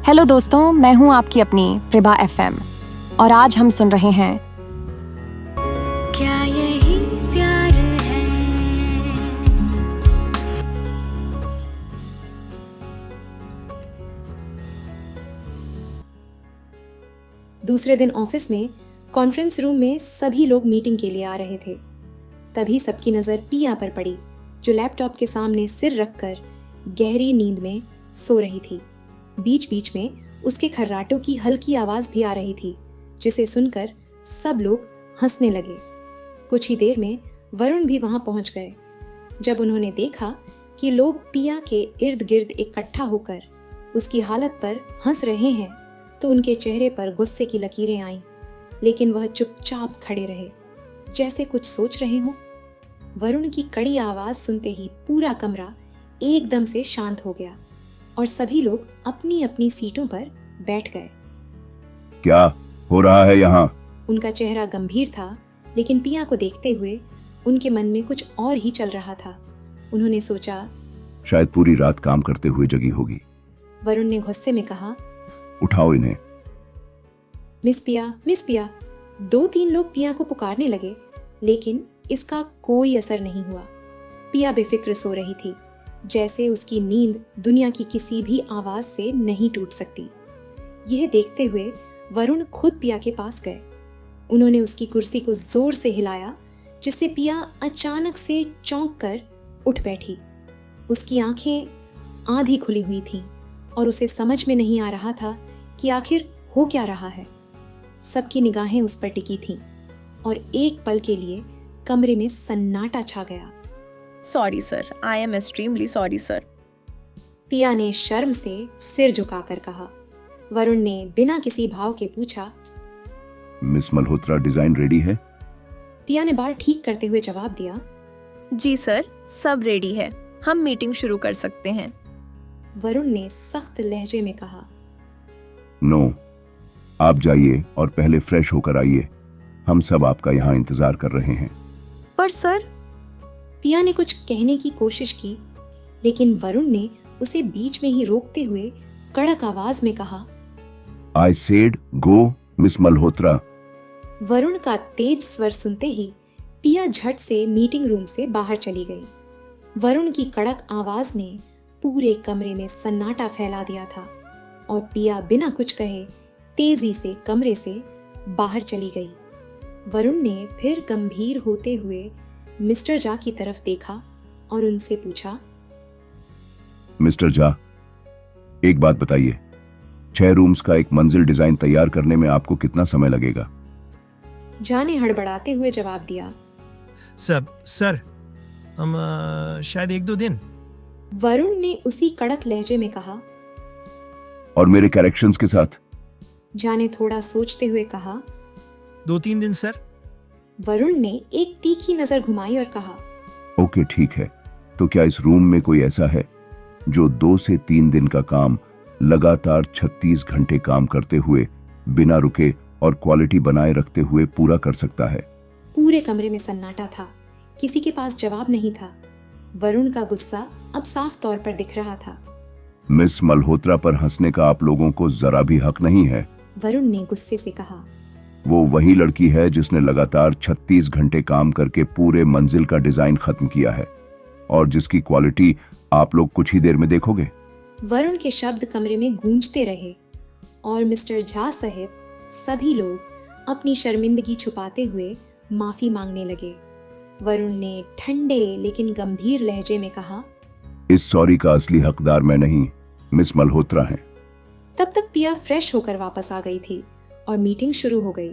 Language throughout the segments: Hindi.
हेलो दोस्तों, मैं हूं आपकी अपनी प्रभा एफएम और आज हम सुन रहे हैं क्या यही प्यार है। दूसरे दिन ऑफिस में कॉन्फ्रेंस रूम में सभी लोग मीटिंग के लिए आ रहे थे। तभी सबकी नजर पिया पर पड़ी, जो लैपटॉप के सामने सिर रखकर गहरी नींद में सो रही थी। बीच बीच में उसके खर्राटों की हल्की आवाज भी आ रही थी, जिसे सुनकर सब लोग हंसने लगे। कुछ ही देर में वरुण भी वहां पहुंच गए। जब उन्होंने देखा कि लोग पिया के इर्द गिर्द इकट्ठा होकर उसकी हालत पर हंस रहे हैं, तो उनके चेहरे पर गुस्से की लकीरें आईं, लेकिन वह चुपचाप खड़े रहे, जैसे कुछ सोच रहे हों। वरुण की कड़ी आवाज सुनते ही पूरा कमरा एकदम से शांत हो गया और सभी लोग अपनी अपनी सीटों पर बैठ गए। क्या हो रहा है यहाँ? उनका चेहरा गंभीर था, लेकिन पिया को देखते हुए उनके मन में कुछ और ही चल रहा था। उन्होंने सोचा, शायद पूरी रात काम करते हुए जगी होगी। वरुण ने गुस्से में कहा, उठाओ इन्हें। मिस पिया। 2-3 लोग पिया को पुकारने लगे, लेकिन इसका कोई असर नहीं हुआ। पिया बेफिक्र सो रही थी, जैसे उसकी नींद दुनिया की किसी भी आवाज से नहीं टूट सकती। यह देखते हुए वरुण खुद पिया के पास गए। उन्होंने उसकी कुर्सी को जोर से हिलाया, जिससे पिया अचानक से चौंक कर उठ बैठी। उसकी आंखें आधी खुली हुई थीं और उसे समझ में नहीं आ रहा था कि आखिर हो क्या रहा है। सबकी निगाहें उस पर टिकी थीं और एक पल के लिए कमरे में सन्नाटा छा गया। Sorry sir, I am extremely sorry sir. पिया ने शर्म से सिर झुकाकर कहा। वरुण ने बिना किसी भाव के पूछा, मिस मल्होत्रा, डिजाइन रेडी है? पिया ने बाल ठीक करते हुए जवाब दिया, जी सर, सब रेडी है, हम मीटिंग शुरू कर सकते हैं। वरुण ने सख्त लहजे में कहा, नो, आप जाइए और पहले फ्रेश होकर आइए। हम सब आपका यहाँ इंतजार कर रहे हैं। पर सर, पिया ने कुछ कहने की कोशिश की, लेकिन वरुण ने उसे बीच में ही रोकते हुए कड़क आवाज में कहा, I said go miss Malhotra. Varun का तेज स्वर सुनते ही पिया झट से मीटिंग रूम से बाहर चली गई। वरुण की कड़क आवाज ने पूरे कमरे में सन्नाटा फैला दिया था और पिया बिना कुछ कहे तेजी से कमरे से बाहर चली गई। वरुण ने फिर गंभीर होते हुए मिस्टर झा की तरफ देखा और उनसे पूछा, मिस्टर झा, एक बात बताइए, 6 रूम्स का एक मंजिल डिजाइन तैयार करने में आपको कितना समय लगेगा? झा ने हड़बड़ाते हुए जवाब दिया, सर, हम शायद 1-2 दिन। वरुण ने उसी कड़क लहजे में कहा। और मेरे करेक्शंस के साथ? झा ने थोड़ा सोचते हुए कहा, 2-3 दिन सर। वरुण ने एक तीखी नजर घुमाई और कहा, ओके, ठीक है। तो क्या इस रूम में कोई ऐसा है जो 2 से 3 दिन का काम लगातार 36 घंटे काम करते हुए बिना रुके और क्वालिटी बनाए रखते हुए पूरा कर सकता है? पूरे कमरे में सन्नाटा था, किसी के पास जवाब नहीं था। वरुण का गुस्सा अब साफ तौर पर दिख रहा था। मिस मल्होत्रा पर हंसने का आप लोगों को जरा भी हक नहीं है। वरुण ने गुस्से से कहा, वो वही लड़की है जिसने लगातार 36 घंटे काम करके पूरे मंजिल का डिजाइन खत्म किया है और जिसकी क्वालिटी आप लोग कुछ ही देर में देखोगे। वरुण के शब्द कमरे में गूंजते रहे और मिस्टर झा सहित सभी लोग अपनी शर्मिंदगी छुपाते हुए माफी मांगने लगे। वरुण ने ठंडे लेकिन गंभीर लहजे में कहा, इस सॉरी का असली हकदार मैं नहीं, मिस मल्होत्रा हैं। तब तक पिया फ्रेश होकर वापस आ गई थी और मीटिंग शुरू हो गई।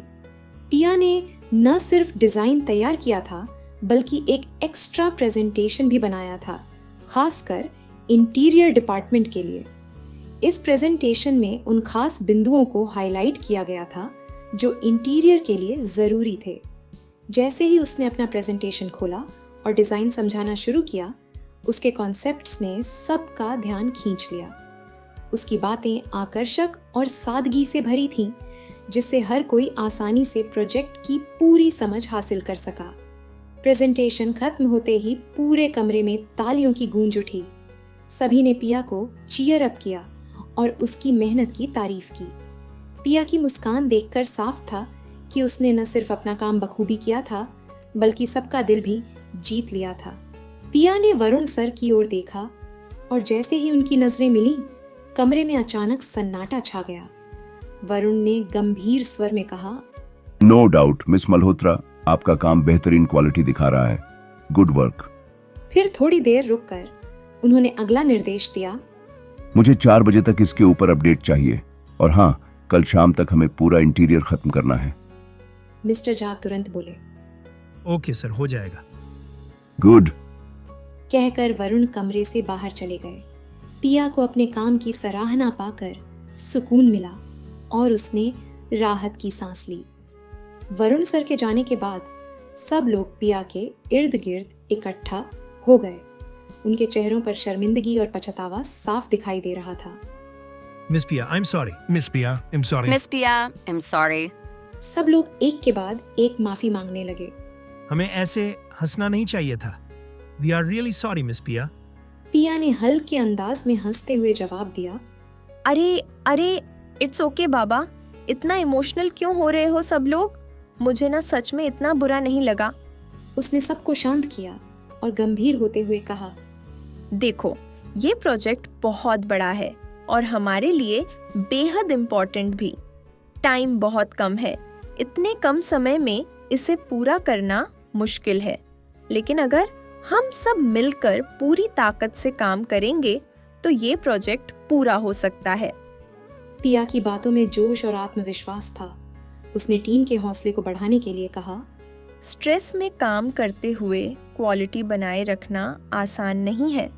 पिया ने न सिर्फ डिजाइन तैयार किया था, बल्कि एक एक्स्ट्रा प्रेजेंटेशन भी बनाया था, खासकर इंटीरियर डिपार्टमेंट के लिए। इस प्रेजेंटेशन में उन खास बिंदुओं को हाईलाइट किया गया था जो इंटीरियर के लिए जरूरी थे। जैसे ही उसने अपना प्रेजेंटेशन खोला और डिजाइन समझाना शुरू किया, उसके कॉन्सेप्ट्स ने सबका ध्यान खींच लिया। उसकी बातें आकर्षक और सादगी से भरी थीं, जिससे हर कोई आसानी से प्रोजेक्ट की पूरी समझ हासिल कर सका। प्रेजेंटेशन खत्म होते ही पूरे कमरे में तालियों की गूंज उठी। सभी ने पिया को चीयर अप किया और उसकी मेहनत की तारीफ की। पिया की मुस्कान देखकर साफ था कि उसने न सिर्फ अपना काम बखूबी किया था, बल्कि सबका दिल भी जीत लिया था। पिया ने वरुण सर की ओर देखा और जैसे ही उनकी नजरें मिली, कमरे में अचानक सन्नाटा छा गया। वरुण ने गंभीर स्वर में कहा, नो डाउट मिस मल्होत्रा, आपका काम बेहतरीन क्वालिटी दिखा रहा है। Good work. फिर थोड़ी देर रुककर उन्होंने अगला निर्देश दिया, मुझे 4 बजे तक इसके ऊपर अपडेट चाहिए, और हाँ, कल शाम तक हमें पूरा इंटीरियर खत्म करना है। मिस्टर झा तुरंत बोले, ओके सर, हो जाएगा। गुड। कहकर वरुण कमरे से बाहर चले गए। पिया को अपने काम की सराहना पाकर सुकून मिला और उसने राहत की सांस ली। वरुण सर के जाने के बाद सब लोग पिया के इर्द गिर्द इकट्ठा हो गए। उनके चेहरों पर शर्मिंदगी और पछतावा साफ दिखाई दे रहा था। मिस पिया, I am sorry. Miss Pia, I'm sorry. Miss Pia, I'm sorry. सब लोग एक के बाद एक माफी मांगने लगे। हमें ऐसे हंसना नहीं चाहिए था। We are really sorry miss Piya. Piya ने हल्के अंदाज में हंसते हुए जवाब दिया, अरे अरे, इट्स ओके बाबा, इतना इमोशनल क्यों हो रहे हो सब लोग? मुझे ना सच में इतना बुरा नहीं लगा। उसने सबको शांत किया और गंभीर होते हुए कहा, देखो, ये प्रोजेक्ट बहुत बड़ा है और हमारे लिए बेहद इम्पोर्टेंट भी। टाइम बहुत कम है, इतने कम समय में इसे पूरा करना मुश्किल है, लेकिन अगर हम सब मिलकर पूरी ताकत से काम करेंगे तो ये प्रोजेक्ट पूरा हो सकता है। पिया की बातों में जोश और आत्मविश्वास था। उसने टीम के हौसले को बढ़ाने के लिए कहा, स्ट्रेस में काम करते हुए क्वालिटी बनाए रखना आसान नहीं है,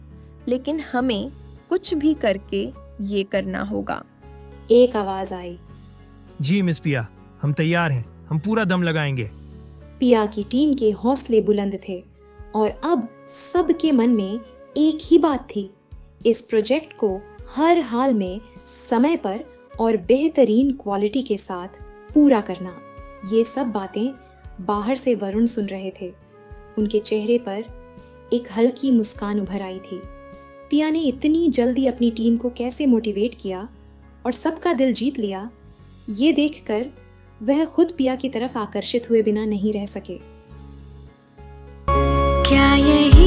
लेकिन हमें कुछ भी करके ये करना होगा। एक आवाज आई। जी मिस पिया, हम तैयार हैं, हम पूरा दम लगाएंगे। पिया की टीम के हौसले बुलंद थे और अब सबके मन में एक ही बात थी, इस प्रोजेक्ट को हर हाल में समय पर और बेहतरीन क्वालिटी के साथ पूरा करना। ये सब बातें बाहर से वरुण सुन रहे थे। उनके चेहरे पर एक हल्की मुस्कान उभर आई थी। पिया ने इतनी जल्दी अपनी टीम को कैसे मोटिवेट किया और सबका दिल जीत लिया, ये देखकर वह खुद पिया की तरफ आकर्षित हुए बिना नहीं रह सके। क्या यही